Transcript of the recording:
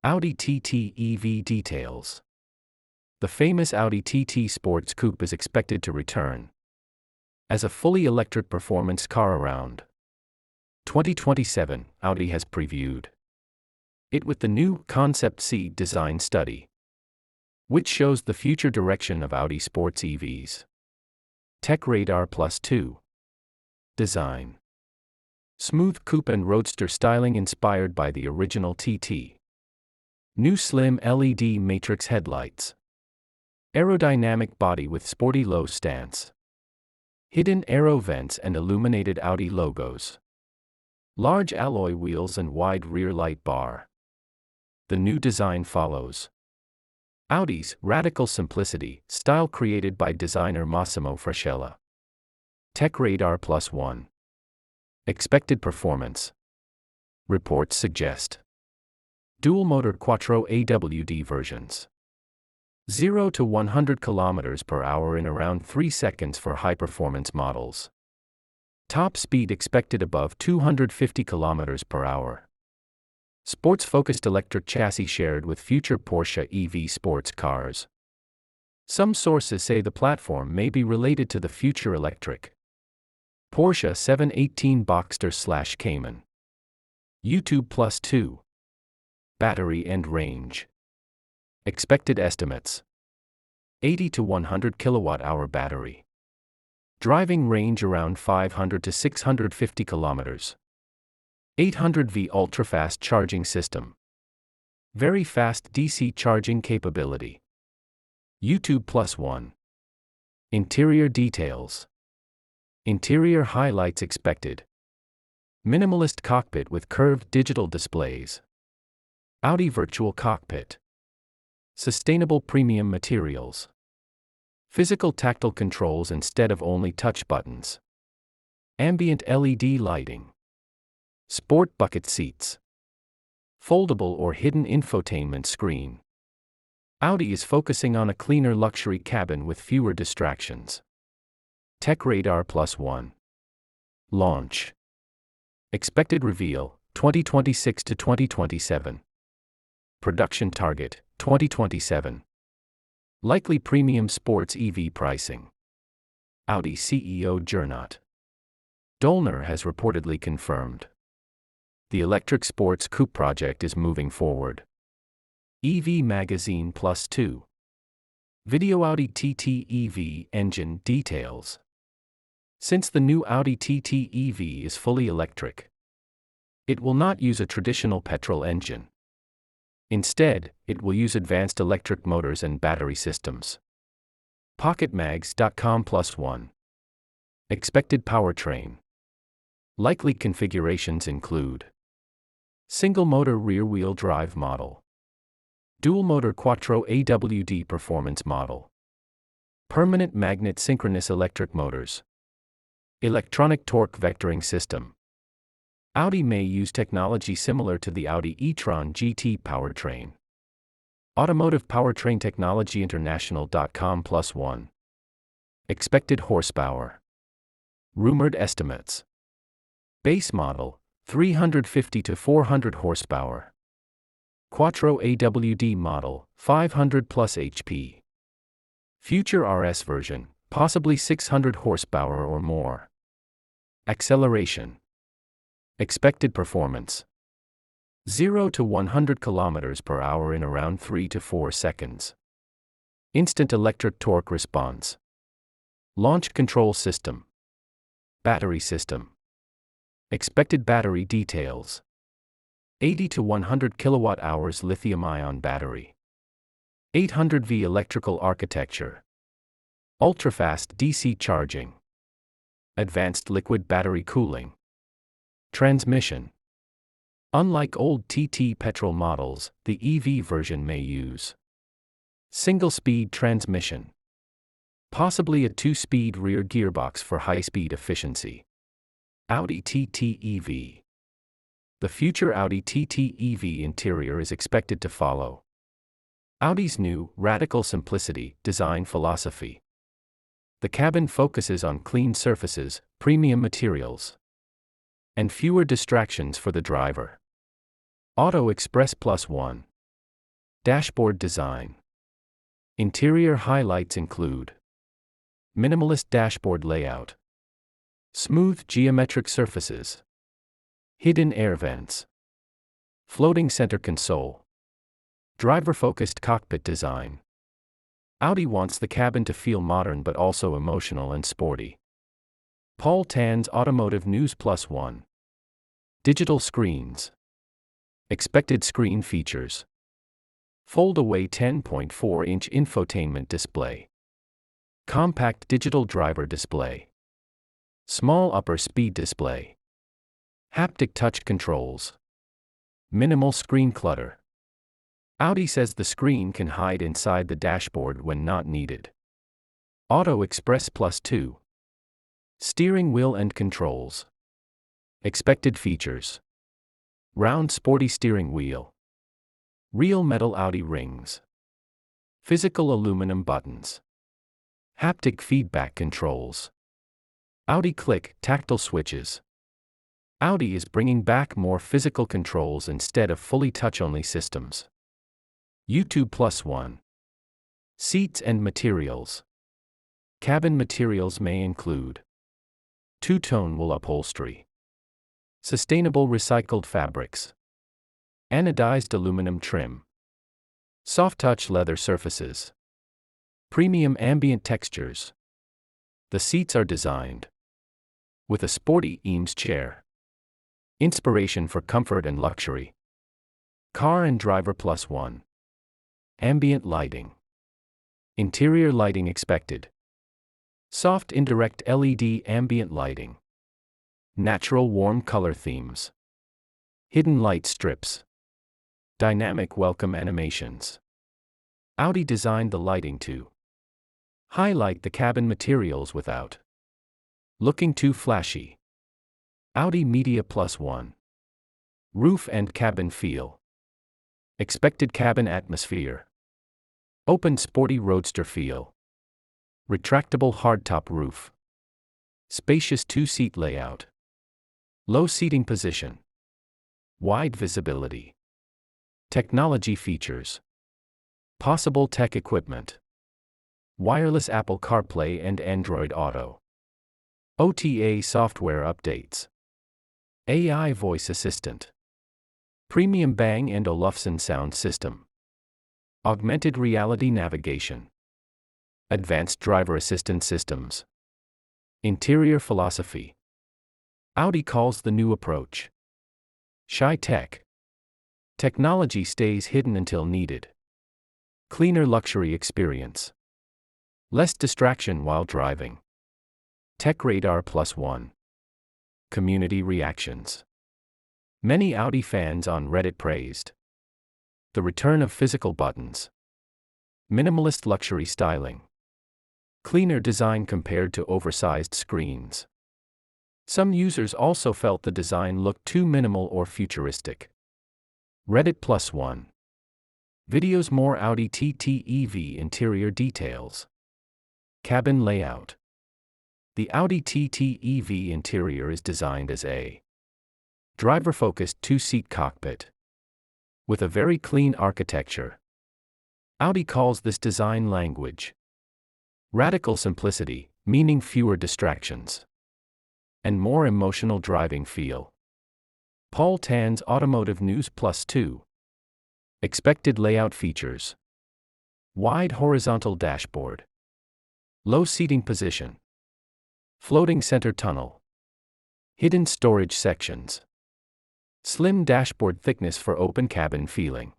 Audi TT EV details. The famous Audi TT sports coupe is expected to return as a fully electric performance car around 2027, Audi has previewed it with the new Concept C design study, which shows the future direction of Audi sports EVs. Tech Radar Plus 2. Design. Smooth coupe and roadster styling inspired by the original TT. New slim LED matrix headlights. Aerodynamic body with sporty low stance. Hidden aero vents and illuminated Audi logos. Large alloy wheels and wide rear light bar. The new design follows Audi's radical simplicity, style created by designer Massimo Frascella. Tech Radar Plus 1. Expected performance. Reports suggest dual-motor Quattro AWD versions. 0 to 100 km per hour in around 3 seconds for high-performance models. Top speed expected above 250 km per hour. Sports-focused electric chassis shared with future Porsche EV sports cars. Some sources say the platform may be related to the future electric Porsche 718 Boxster/Cayman. YouTube Plus 2. Battery and range. Expected estimates: 80 to 100 kWh battery. Driving range around 500 to 650 km. 800V ultra-fast charging system. Very fast DC charging capability. YouTube Plus 1. Interior details. Interior highlights expected. Minimalist cockpit with curved digital displays. Audi Virtual Cockpit. Sustainable premium materials. Physical tactile controls instead of only touch buttons. Ambient LED lighting. Sport bucket seats. Foldable or hidden infotainment screen. Audi is focusing on a cleaner luxury cabin with fewer distractions. Tech Radar Plus 1. Launch. Expected reveal, 2026 to 2027. Production target, 2027. Likely premium sports EV pricing. Audi CEO Gernot Dollner has reportedly confirmed the electric sports coupe project is moving forward. EV Magazine Plus 2. Video Audi TT EV engine details. Since the new Audi TT EV is fully electric, it will not use a traditional petrol engine. Instead, it will use advanced electric motors and battery systems. PocketMags.com Plus 1. Expected powertrain. Likely configurations include single-motor rear-wheel drive model, dual-motor Quattro AWD performance model, permanent magnet synchronous electric motors, electronic torque vectoring system. Audi may use technology similar to the Audi e-tron GT powertrain. Automotive Powertrain Technology International.com Plus 1. Expected horsepower. Rumored estimates. Base model, 350 to 400 horsepower. Quattro AWD model, 500 plus HP. Future RS version, possibly 600 horsepower or more. Acceleration. Expected performance: 0 to 100 km per hour in around 3 to 4 seconds. Instant electric torque response. Launch control system. Battery system. Expected battery details: 80 to 100 kWh lithium-ion battery. 800V electrical architecture. Ultra-fast DC charging. Advanced liquid battery cooling. Transmission. Unlike old TT petrol models, the EV version may use single-speed transmission. Possibly a 2-speed rear gearbox for high-speed efficiency. Audi TT EV. The future Audi TT EV interior is expected to follow Audi's new, radical simplicity design philosophy. The cabin focuses on clean surfaces, premium materials, and fewer distractions for the driver. Auto Express Plus 1. Dashboard design. Interior highlights include minimalist dashboard layout, smooth geometric surfaces, hidden air vents, floating center console, driver-focused cockpit design. Audi wants the cabin to feel modern but also emotional and sporty. Paul Tan's Automotive News +1. Digital screens. Expected screen features. Fold-away 10.4-inch infotainment display. Compact digital driver display. Small upper speed display. Haptic touch controls. Minimal screen clutter. Audi says the screen can hide inside the dashboard when not needed. Auto Express +2. Steering wheel and controls. Expected features. Round sporty steering wheel. Real metal Audi rings. Physical aluminum buttons. Haptic feedback controls. Audi Click tactile switches. Audi is bringing back more physical controls instead of fully touch-only systems. YouTube +1. Seats and materials. Cabin materials may include two-tone wool upholstery, sustainable recycled fabrics, anodized aluminum trim, soft-touch leather surfaces, premium ambient textures. The seats are designed with a sporty Eames chair. Inspiration for comfort and luxury. Car and driver +1. Ambient lighting. Interior lighting expected. Soft indirect LED ambient lighting. Natural warm color themes. Hidden light strips. Dynamic welcome animations. Audi designed the lighting to highlight the cabin materials without looking too flashy. Audi Media +1. Roof and cabin feel. Expected cabin atmosphere. Open sporty roadster feel. Retractable hardtop roof. Spacious two-seat layout. Low seating position. Wide visibility. Technology features. Possible tech equipment. Wireless Apple CarPlay and Android Auto. OTA software updates. AI voice assistant. Premium Bang & Olufsen sound system. Augmented reality navigation. Advanced driver assistance systems. Interior philosophy. Audi calls the new approach Shy Tech. Technology stays hidden until needed. Cleaner luxury experience. Less distraction while driving. Tech Radar +1. Community reactions. Many Audi fans on Reddit praised the return of physical buttons. Minimalist luxury styling. Cleaner design compared to oversized screens. Some users also felt the design looked too minimal or futuristic. Reddit +1. Videos more Audi TT EV interior details. Cabin layout. The Audi TT EV interior is designed as a driver-focused two-seat cockpit with a very clean architecture. Audi calls this design language radical simplicity, meaning fewer distractions and more emotional driving feel. Paul Tan's Automotive News +2. Expected layout features. Wide horizontal dashboard. Low seating position. Floating center tunnel. Hidden storage sections. Slim dashboard thickness for open cabin feeling.